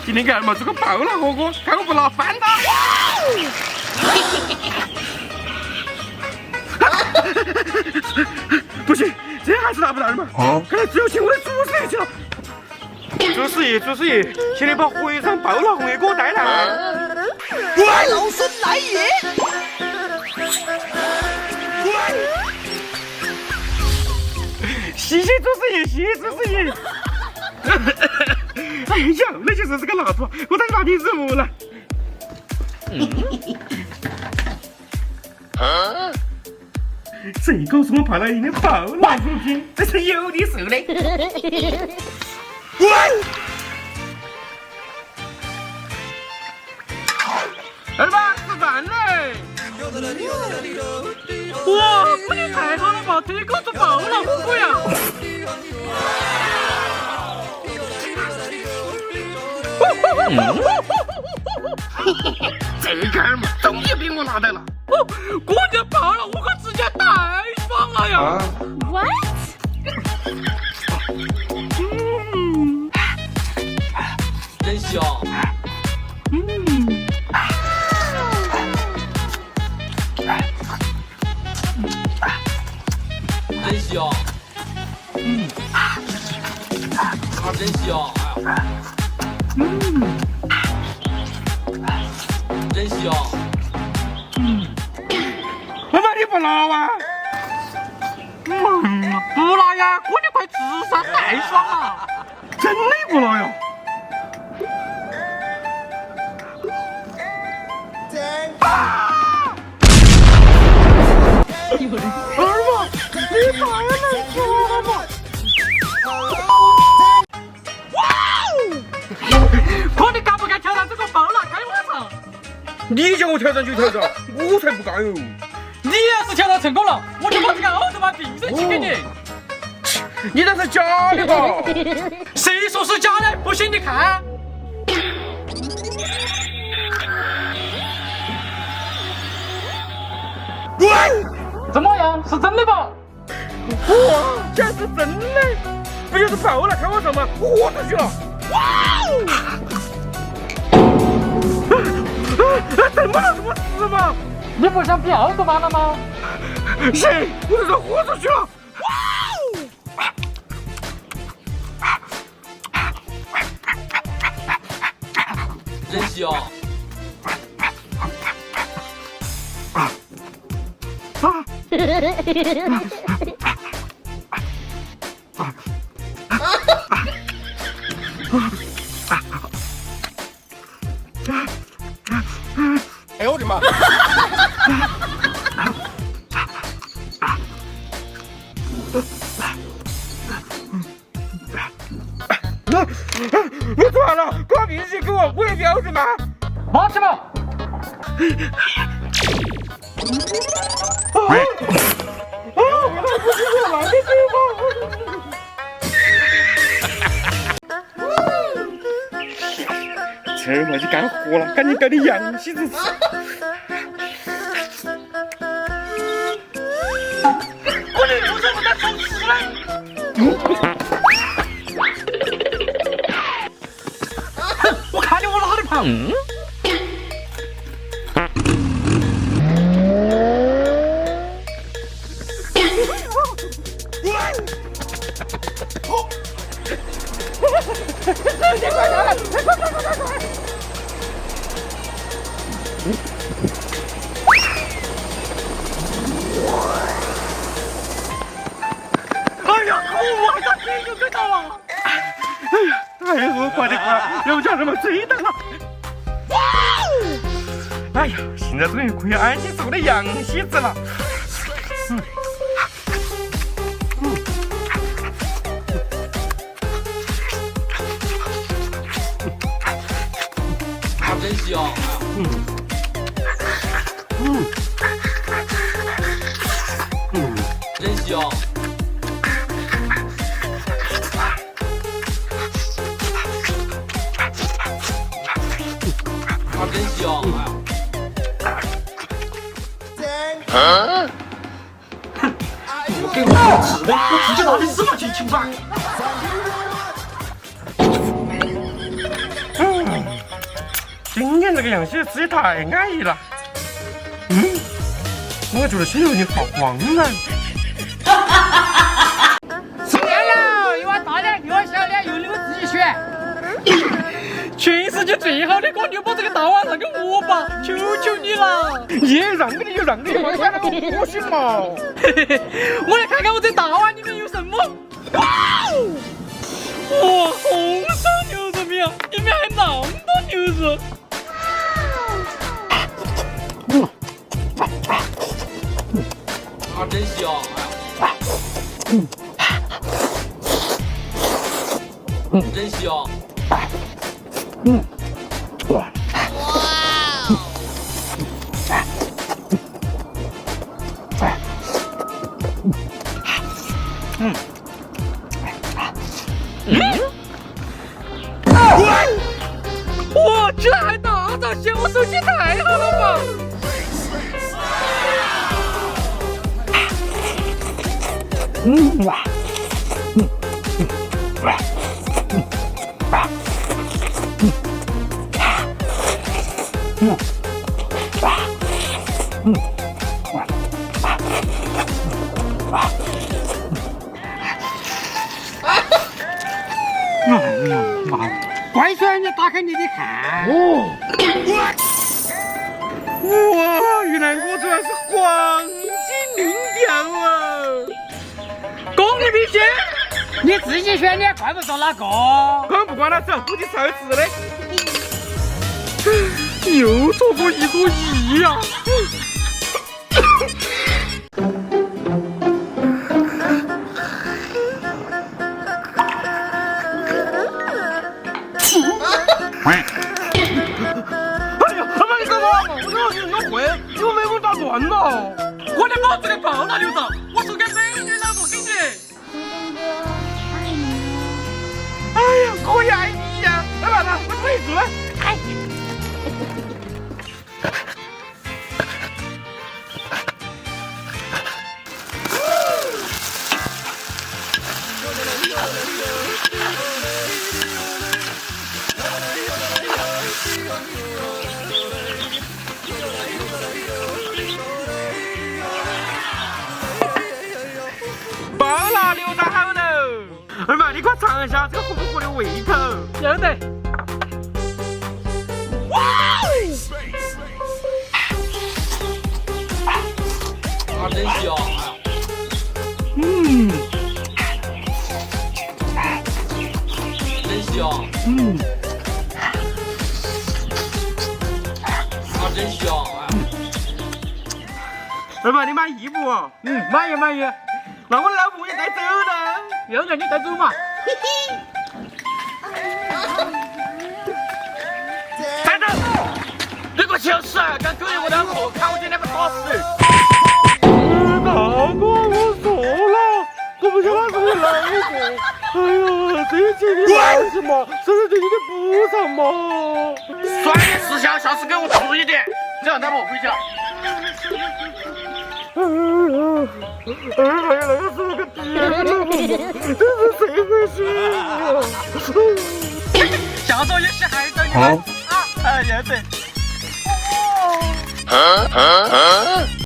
今天给二毛做个爆辣火锅，看我不拿翻他！不行，这还是拿不到的嘛！看来只有请我的祖师爷去了。祖师爷，请你把回肠爆辣红叶给我带来。老孙来也！谢谢祖师爷，谢谢祖师爷。哎呀，那就是这个蜡烛，我再拿点肉来。谁告诉我派来一个爆辣乳品？这是有的是的。二爸，吃饭嘞！哇，这也太好了吧！这个做爆辣火锅呀！这个二毛终于被我拿到了！过年爆辣火锅直接太爽了呀 What？ 真香！真香！真香！真香！妈妈，你不拿哇？不拿呀！过年快吃噻，太爽了！真的不拿呀？二毛，你太能做了吧！看你敢不敢挑战这个爆辣开花肠？你叫我挑战就挑战，我才不敢哟！你要是挑战成功了，我就把这个奥特曼变身器给你。你那是假的吧？谁说是假的？不信你看。怎么样？是真的吧？哇，竟然是真的！不就是爆辣开花肠吗？我豁出去了！哇怎么了？怎么死嘛？你不想变奥特曼了吗？行，我这是豁出去了！真香！哎呦我的妈！我错了，关闭这给我也标准吗？拿去吧。这嘛就干活了，赶紧搞点洋西子吃。我的不是我在偷吃嘞！我看你往哪里跑？哎呀，我还差点就追到了！哎呀，我快点快，要不叫什么追到了？哎呀，现在终于可以安心吃我的洋西子了。真香！真香！真香！我给我吃的，我直接拿你芝麻去请吧。这个样戏实在太安逸了。我觉得心里有点发慌了。吃面了，一碗大的，一碗小的，有你们自己选。全世界最好的歌，你就把这个大碗让给我吧，求求你了！耶，让给你就让给你嘛，管那么多行嘛？我来看看我这大碗里面有什么。哇哦，红烧牛肉面，里面还那么多牛肉。啊，真香！真香！哇，居然还大闸蟹，我手气太好了吧！乖孙，你打开你的看。哇，原来我这是黄金灵调啊！公你脾气，你自己选，你也怪不着哪个。管不管他走，估计受刺的。又错过一个亿呀！哎呀，他妈你干嘛嘛？我说你会，你们没给我打断了。我的帽子给爆了，刘总，我送给美女老婆给你。哎呀，可以爱你呀！来吧，我自己做。哎。爆了，留到好头。二妈，你快尝一下这个合不合的胃口？要得。哇！啊，真香！真香！啊，真香！二妈，你满意不？满意满意。那我老婆也带走了。要得，你带走嘛。站住！你给我去死！敢勾引我老婆，看我今天不打死！大哥，我错了，我不想他是我老婆。哎呀，这一切你放心嘛，这是对你的补偿嘛。专业事项，下次给我注意点，这样他们回去了。哎呀，那个是个爹了，这是谁回事呀？下周也是还等你们啊！哎呀，对。